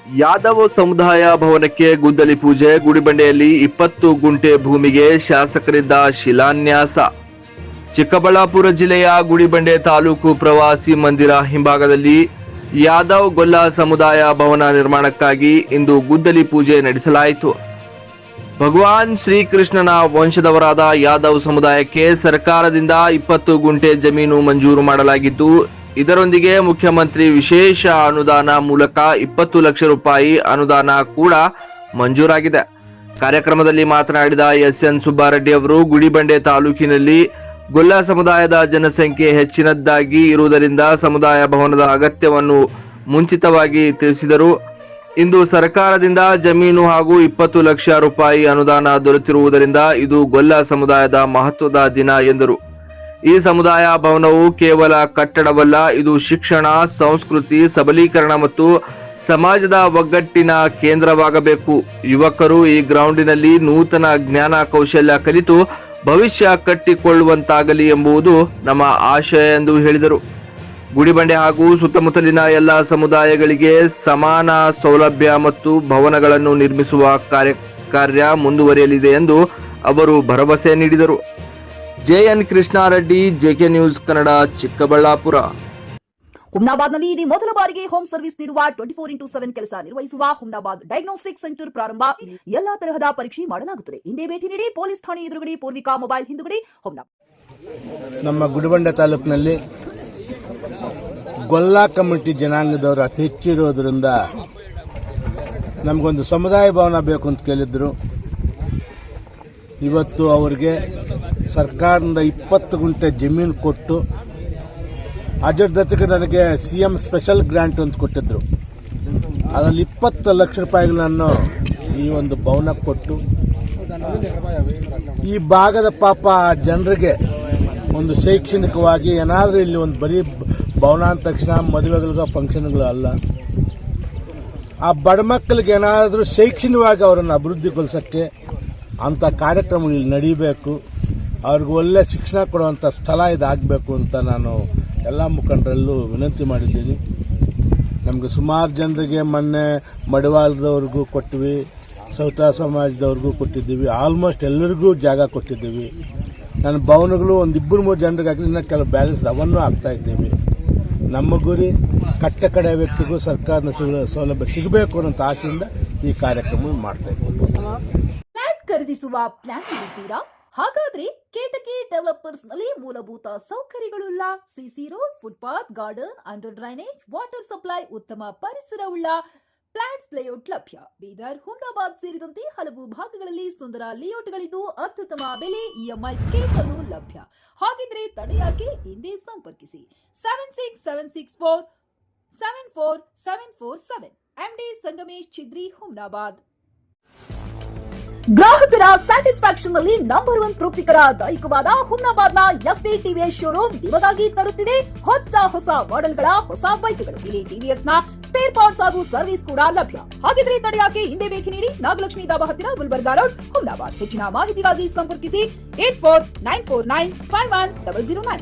ಯಾದವ ಸಮುದಾಯ ಭವನಕ್ಕೆ ಗುದ್ದಲಿ ಪೂಜೆ, ಗುಡಿಬಂಡೆಯಲ್ಲಿ 20 ಗುಂಟೆ ಭೂಮಿಗೆ ಶಾಸಕರಿಂದ ಶಿಲಾನ್ಯಾಸ. ಚಿಕ್ಕಬಳ್ಳಾಪುರ ಜಿಲ್ಲೆಯ ಗುಡಿಬಂಡೆ ತಾಲೂಕು ಪ್ರವಾಸಿ ಮಂದಿರ ಹಿಂಭಾಗದಲ್ಲಿ ಯಾದವ್ ಗೊಲ್ಲ ಸಮುದಾಯ ಭವನ ನಿರ್ಮಾಣಕ್ಕಾಗಿ ಇಂದು ಗುದ್ದಲಿ ಪೂಜೆ ನಡೆಸಲಾಯಿತು. ಭಗವಾನ್ ಶ್ರೀಕೃಷ್ಣನ ವಂಶದವರಾದ ಯಾದವ್ ಸಮುದಾಯಕ್ಕೆ ಸರ್ಕಾರದಿಂದ 20 ಗುಂಟೆ ಜಮೀನು ಮಂಜೂರು ಮಾಡಲಾಗಿದ್ದು, ಇದರೊಂದಿಗೆ ಮುಖ್ಯಮಂತ್ರಿ ವಿಶೇಷ ಅನುದಾನ ಮೂಲಕ 20 ಲಕ್ಷ ರೂಪಾಯಿ ಅನುದಾನ ಕೂಡ ಮಂಜೂರಾಗಿದೆ. ಕಾರ್ಯಕ್ರಮದಲ್ಲಿ ಮಾತನಾಡಿದ ಎಸ್.ಎನ್. ಸುಬ್ಬಾರೆಡ್ಡಿ ಅವರು, ಗುಡಿಬಂಡೆ ತಾಲೂಕಿನಲ್ಲಿ ಗೊಲ್ಲ ಸಮುದಾಯದ ಜನಸಂಖ್ಯೆ ಹೆಚ್ಚಿನದ್ದಾಗಿ ಇರುವುದರಿಂದ ಸಮುದಾಯ ಭವನದ ಅಗತ್ಯವನ್ನು ಮುಂಚಿತವಾಗಿ ತಿಳಿಸಿದರು. ಇಂದು ಸರ್ಕಾರದಿಂದ ಜಮೀನು ಹಾಗೂ 20 ಲಕ್ಷ ರೂಪಾಯಿ ಅನುದಾನ ದೊರೆತಿರುವುದರಿಂದ ಇದು ಗೊಲ್ಲ ಸಮುದಾಯದ ಮಹತ್ವದ ದಿನ ಎಂದರು. ಈ ಸಮುದಾಯ ಭವನವು ಕೇವಲ ಕಟ್ಟಡವಲ್ಲ, ಇದು ಶಿಕ್ಷಣ, ಸಂಸ್ಕೃತಿ, ಸಬಲೀಕರಣ ಮತ್ತು ಸಮಾಜದ ಒಗ್ಗಟ್ಟಿನ ಕೇಂದ್ರವಾಗಬೇಕು. ಯುವಕರು ಈ ಗ್ರೌಂಡಿನಲ್ಲಿ ನೂತನ ಜ್ಞಾನ ಕೌಶಲ್ಯ ಕಲಿತು ಭವಿಷ್ಯ ಕಟ್ಟಿಕೊಳ್ಳುವಂತಾಗಲಿ ಎಂಬುದು ನಮ್ಮ ಆಶಯ ಎಂದು ಹೇಳಿದರು. ಗುಡಿಬಂಡೆ ಹಾಗೂ ಸುತ್ತಮುತ್ತಲಿನ ಎಲ್ಲ ಸಮುದಾಯಗಳಿಗೆ ಸಮಾನ ಸೌಲಭ್ಯ ಮತ್ತು ಭವನಗಳನ್ನು ನಿರ್ಮಿಸುವ ಕಾರ್ಯ ಮುಂದುವರಿಯಲಿದೆ ಎಂದು ಅವರು ಭರವಸೆ ನೀಡಿದರು. JN Krishnareddy, JK News Kannada, Chikkaballapur. ಹುಮ್ನಾಬಾದ್ನಲ್ಲಿ ಇದು ಮೊದಲ ಬಾರಿಗೆ ಹೋಮ್ ಸರ್ವಿಸ್ ನೀಡುವ 24x7 ಕೆಲಸ ನಿರ್ವಹಿಸುವ ಹುಮ್ನಾಬಾದ್ ಡಯಾಗ್ನೋಸ್ಟಿಕ್ ಸೆಂಟರ್ ಪ್ರಾರಂಭ. ಎಲ್ಲಾ ತರಹದ ಪರೀಕ್ಷೆ ಮಾಡಲಾಗುತ್ತದೆ. ಹಿಂದೆ ಭೇಟಿ ನೀಡಿ. ಪೊಲೀಸ್ ಠಾಣೆ ಎದುರುಗಡೆ, ಪೂರ್ವಿಕಾ ಮೊಬೈಲ್ ಹಿಂದುಗಡೆ, ಹುಮ್ನಾಬಾದ್. ನಮ್ಮ ಗುಡಿಬಂಡೆ ತಾಲೂಕಿನಲ್ಲಿ ಗೊಲ್ಲ ಕಮ್ಯುನಿಟಿ ಜನಾಂಗದವರು ಅತಿ ಹೆಚ್ಚಿರೋದ್ರಿಂದ ನಮಗೊಂದು ಸಮುದಾಯ ಭವನ ಬೇಕು ಅಂತ ಕೇಳಿದ್ರು. ಇವತ್ತು ಅವರಿಗೆ ಸರ್ಕಾರದಿಂದ 20 ಗುಂಟೆ ಜಮೀನು ಕೊಟ್ಟು, ಅದರ ಜೊತೆಗೆ ನನಗೆ ಸಿಎಂ ಸ್ಪೆಷಲ್ ಗ್ರಾಂಟ್ ಅಂತ ಕೊಟ್ಟಿದ್ರು. ಅದರಲ್ಲಿ 20 ಲಕ್ಷ ರೂಪಾಯಿಗಳನ್ನು ಈ ಒಂದು ಭವನ ಕೊಟ್ಟು, ಈ ಭಾಗದ ಪಾಪ ಜನರಿಗೆ ಒಂದು ಶೈಕ್ಷಣಿಕವಾಗಿ ಏನಾದರೂ ಇಲ್ಲಿ ಒಂದು ಬರೀ ಭವನ ಅಂದ ತಕ್ಷಣ ಮದುವೆಗಳಿಗೋ ಫಂಕ್ಷನ್ಗಳು ಅಲ್ಲ, ಆ ಬಡ ಮಕ್ಕಳಿಗೆ ಏನಾದರೂ ಶೈಕ್ಷಣಿಕವಾಗಿ ಅವರನ್ನು ಅಭಿವೃದ್ಧಿಗೊಳಿಸೋಕ್ಕೆ ಅಂಥ ಕಾರ್ಯಕ್ರಮಗಳು ಇಲ್ಲಿ ನಡೀಬೇಕು. ಅವ್ರಿಗೆ ಒಳ್ಳೆ ಶಿಕ್ಷಣ ಕೊಡುವಂಥ ಸ್ಥಳ ಇದಾಗಬೇಕು ಅಂತ ನಾನು ಎಲ್ಲ ಮುಖಂಡರಲ್ಲೂ ವಿನಂತಿ ಮಾಡಿದ್ದೀನಿ. ನಮಗೆ ಸುಮಾರು ಜನರಿಗೆ ಮೊನ್ನೆ ಮಡಿವಾಳದವ್ರಿಗೂ ಕೊಟ್ಟಿವಿ, ಸೌತ ಸಮಾಜದವ್ರಿಗೂ ಕೊಟ್ಟಿದ್ದೀವಿ, ಆಲ್ಮೋಸ್ಟ್ ಎಲ್ಲರಿಗೂ ಜಾಗ ಕೊಟ್ಟಿದ್ದೀವಿ. ನನ್ನ ಭವನಗಳು ಒಂದು 2-3 ಜನರಿಗೆ ಹಾಕಿದ್ರೆ ಕೆಲವು ಬ್ಯಾಲೆನ್ಸ್ ಅವನ್ನು ಹಾಕ್ತಾ ಇದ್ದೀವಿ. ನಮ್ಮ ಗುರಿ ಕಟ್ಟ ಕಡೆ ವ್ಯಕ್ತಿಗೂ ಸರ್ಕಾರದ ಸೌಲಭ್ಯ ಸಿಗಬೇಕು ಅನ್ನೋ ಆಶೆಯಿಂದ ಈ ಕಾರ್ಯಕ್ರಮ ಮಾಡ್ತಾ ಇದ್ದೀವಿ. ಫ್ಲಾಟ್ ಖರೀದಿಸುವ ಪ್ಲಾನ್ ಇದ್ದೀರಾ? ಹಾಗಾದ್ರೆ ಕೇತಕಿ ಡೆವಲಪರ್ಸ್ ನಲ್ಲಿ ಮೂಲಭೂತ ಸೌಕರ್ಯಗಳುಳ್ಳ CC road, footpath, garden, under drainage, water supply, ಉತ್ತಮ ಪರಿಸರವುಳ್ಳ ಫ್ಲಾಟ್ಸ್ ಲೇಔಟ್ ಲಭ್ಯ. ಬೀದರ್, ಹುಮ್ನಾಬಾದ್ ಸೇರಿದಂತೆ ಹಲವು ಭಾಗಗಳಲ್ಲಿ ಸುಂದರ ಲೇಔಟ್ಗಳಿದ್ದು ಅತ್ಯುತ್ತಮ ಬೆಲೆ, ಇಎಂಐ ಸ್ಕೀಮ್ಸ್ ಅನ್ನು ಲಭ್ಯ. ಹಾಗಿದ್ರೆ ತಡೆಯಾಕೆ? ಹಿಂದೆ ಸಂಪರ್ಕಿಸಿ 7676474747 ಎಂಡಿ ಸಂಗಮೇಶ್ ಚಿದ್ರಿ, ಹುಮ್ನಾಬಾದ್. ಗ್ರಾಹಕರ ಸ್ಯಾಟಿಸ್ಫ್ಯಾಕ್ಷನ್ ನಲ್ಲಿ ನಂಬರ್ 1 ತೃಪ್ತಿಕರ ದೈಹಿಕವಾದ ಹುಮ್ನಾಬಾದ್ನ ಎಸ್ವಿ ಟಿವಿಎಸ್ ಶೋರೂಮ್ ನಿಮಗಾಗಿ ತರುತ್ತಿದೆ ಹೊಸ ಮಾಡೆಲ್ಗಳ ಹೊಸ ಬೈಕ್ಗಳು. ಇಲ್ಲಿ ಟಿವಿಎಸ್ ನ ಸ್ಪೇರ್ ಪಾರ್ಟ್ಸ್ ಹಾಗೂ ಸರ್ವಿಸ್ ಕೂಡ ಲಭ್ಯ. ಹಾಗಿದ್ರೆ ತಡೆಯಾಕೆ? ಹಿಂದೆ ಭೇಟಿ ನೀಡಿ. ನಾಗಲಕ್ಷ್ಮಿ ದಾಬಾ ಹತ್ತಿರ, ಗುಲ್ಬರ್ಗಾ ರೋಡ್, ಹುಮ್ನಾಬಾದ್. ಹೆಚ್ಚಿನ ಮಾಹಿತಿಗಾಗಿ ಸಂಪರ್ಕಿಸಿ 8494951009.